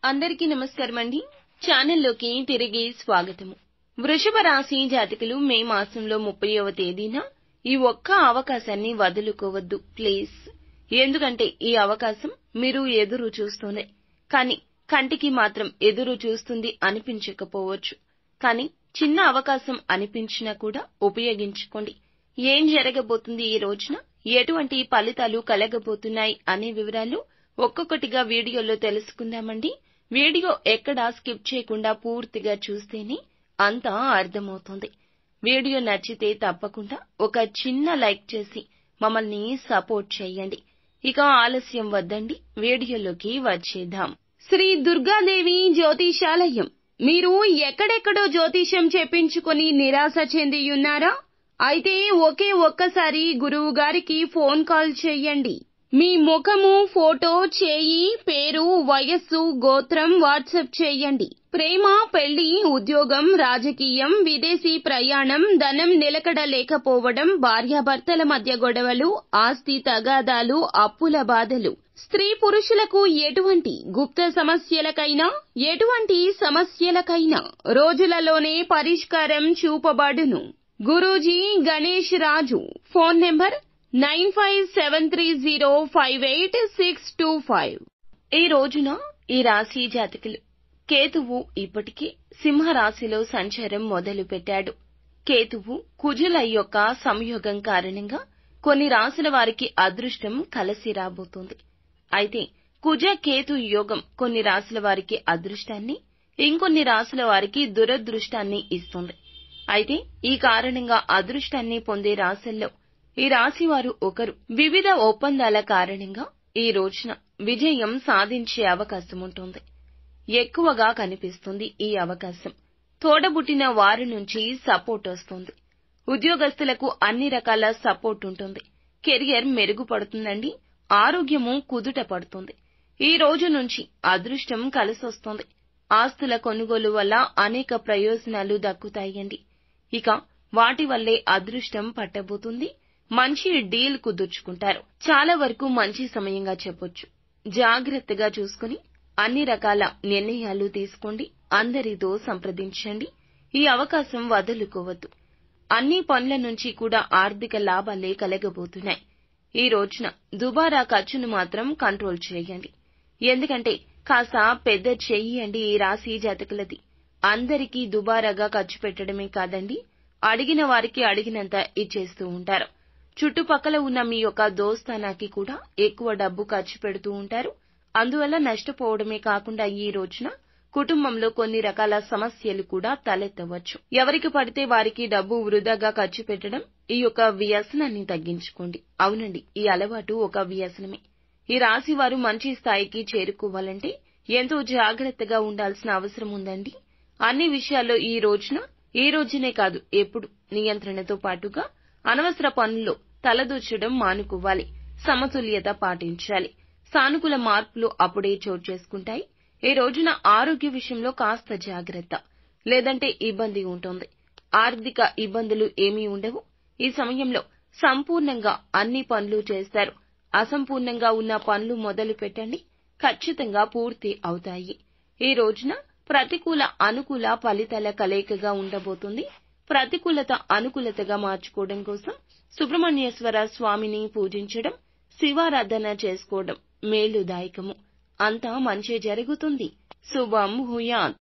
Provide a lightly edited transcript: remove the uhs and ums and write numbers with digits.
అందరికీ నమస్కారం అండి. ఛానల్లోకి తిరిగి స్వాగతము. వృషభ రాశి జాతకులు మే మాసంలో 30వ తేదీన ఈ ఒక్క అవకాశాన్ని వదులుకోవద్దు ప్లీజ్. ఎందుకంటే ఈ అవకాశం మీరు ఎదురు చూస్తోంది, కానీ కంటికి మాత్రం ఎదురు చూస్తుంది అనిపించకపోవచ్చు. కానీ చిన్న అవకాశం అనిపించినా కూడా ఉపయోగించుకోండి. ఏం జరగబోతుంది ఈ రోజున, ఎటువంటి ఫలితాలు కలగబోతున్నాయి అనే వివరాలు ఒక్కొక్కటిగా వీడియోలో తెలుసుకుందామండి. వీడియో ఎక్కడా స్కిప్ చేయకుండా పూర్తిగా చూస్తేనే అంతా అర్థమవుతుంది. వీడియో నచ్చితే తప్పకుండా ఒక చిన్న లైక్ చేసి మమ్మల్ని సపోర్ట్ చేయండి. ఇక ఆలస్యం వద్దండి, వీడియోలోకి వచ్చేద్దాం. శ్రీ దుర్గాదేవి జ్యోతిషాలయం. మీరు ఎక్కడెక్కడో జ్యోతిషం చెప్పించుకుని నిరాశ చెందియున్నారా? అయితే ఒక్కసారి గురువు గారికి ఫోన్ కాల్ చేయండి. మీ ముఖము, ఫోటో, చేయి, పేరు, వయస్సు, గోత్రం వాట్సాప్ చేయండి. ప్రేమ, పెళ్లి, ఉద్యోగం, రాజకీయం, విదేశీ ప్రయాణం, ధనం నిలకడ లేకపోవడం, భార్యాభర్తల మధ్య గొడవలు, ఆస్తి తగాదాలు, అప్పుల బాధలు, స్త్రీ పురుషులకు ఎటువంటి గుప్త సమస్యలకైనా ఎటువంటి సమస్యలకైనా రోజులలోనే పరిష్కారం చూపబడును. గురూజీ గణేష్ రాజు. Phone number 9573058625. ఈ రోజున ఈ రాశి జాతకులు కేతువు ఇప్పటికే సింహరాశిలో సంచారం మొదలు పెట్టాడు. కేతువు కుజుల యొక్క సంయోగం కారణంగా కొన్ని రాశుల వారికి అదృష్టం కలిసి రాబోతోంది. అయితే కుజ కేతు యోగం కొన్ని రాశుల వారికి అదృష్టాన్ని, ఇంకొన్ని రాశుల వారికి దురదృష్టాన్ని ఇస్తుంది. అయితే ఈ కారణంగా అదృష్టాన్ని పొందే రాశుల్లో ఈ రాశి వారు ఒకరు. వివిధ ఒప్పందాల కారణంగా ఈ రోజున విజయం సాధించే అవకాశం ఉంటుంది. ఎక్కువగా కనిపిస్తుంది ఈ అవకాశం. తోడబుట్టిన వారి నుంచి సపోర్ట్ వస్తుంది. ఉద్యోగస్తులకు అన్ని రకాల సపోర్ట్ ఉంటుంది. కెరియర్ మెరుగుపడుతుందండి. ఆరోగ్యము కుదుట పడుతుంది. ఈ రోజు నుంచి అదృష్టం కలిసొస్తుంది. ఆస్తుల కొనుగోలు వల్ల అనేక ప్రయోజనాలు దక్కుతాయండి. ఇక వాటి వల్లే అదృష్టం పట్టబోతుంది. మంచి డీల్ కుదుర్చుకుంటారు. చాలా వరకు మంచి సమయంగా చెప్పొచ్చు. జాగ్రత్తగా చూసుకుని అన్ని రకాల నిర్ణయాలు తీసుకోండి. అందరితో సంప్రదించండి. ఈ అవకాశం వదులుకోవద్దు. అన్ని పనుల నుంచి కూడా ఆర్థిక లాభాలే కలగబోతున్నాయి. ఈ రోజున దుబారా ఖర్చును మాత్రం కంట్రోల్ చేయండి. ఎందుకంటే కాస్త పెద్ద చెయ్యండి ఈ రాశి జాతకులది. అందరికీ దుబారాగా ఖర్చు పెట్టడమే కాదండి, అడిగిన వారికి అడిగినంత ఇచ్చేస్తూ ఉంటారు. చుట్టుపక్కల ఉన్న మీ యొక్క దోస్తానాకి కూడా ఎక్కువ డబ్బు ఖర్చు పెడుతూ ఉంటారు. అందువల్ల నష్టపోవడమే కాకుండా ఈ రోజున కుటుంబంలో కొన్ని రకాల సమస్యలు కూడా తలెత్తవచ్చు. ఎవరికి పడితే వారికి డబ్బు వృధాగా ఖర్చు పెట్టడం, ఈ యొక్క వ్యసనాన్ని తగ్గించుకోండి. అవునండి, ఈ అలవాటు ఒక వ్యసనమే. ఈ రాశి వారు మంచి స్థాయికి చేరుకోవాలంటే ఎంతో జాగ్రత్తగా ఉండాల్సిన అవసరం ఉందండి. అన్ని విషయాల్లో ఈ రోజునే కాదు ఎప్పుడు నియంత్రణతో పాటుగా అనవసర పనుల్లో తలదూర్చడం మానుకోవాలి. సమతుల్యత పాటించాలి. సానుకూల మార్పులు అప్పుడే చోటు చేసుకుంటాయి. ఈ రోజున ఆరోగ్య విషయంలో కాస్త జాగ్రత్త, లేదంటే ఇబ్బంది ఉంటుంది. ఆర్థిక ఇబ్బందులు ఏమీ ఉండవు. ఈ సమయంలో సంపూర్ణంగా అన్ని పనులు చేస్తారు. అసంపూర్ణంగా ఉన్న పనులు మొదలు పెట్టండి, ఖచ్చితంగా పూర్తి అవుతాయి. ఈ రోజున ప్రతికూల అనుకూల ఫలితాల కలయికగా ఉండబోతుంది. ప్రతికూలత అనుకూలతగా మార్చుకోవడం కోసం సుబ్రహ్మణ్యేశ్వర స్వామిని పూజించడం, శివారాధన చేసుకోవడం మేలుదాయకము. అంతా మంచి జరుగుతుంది. శుభం భూయాత్.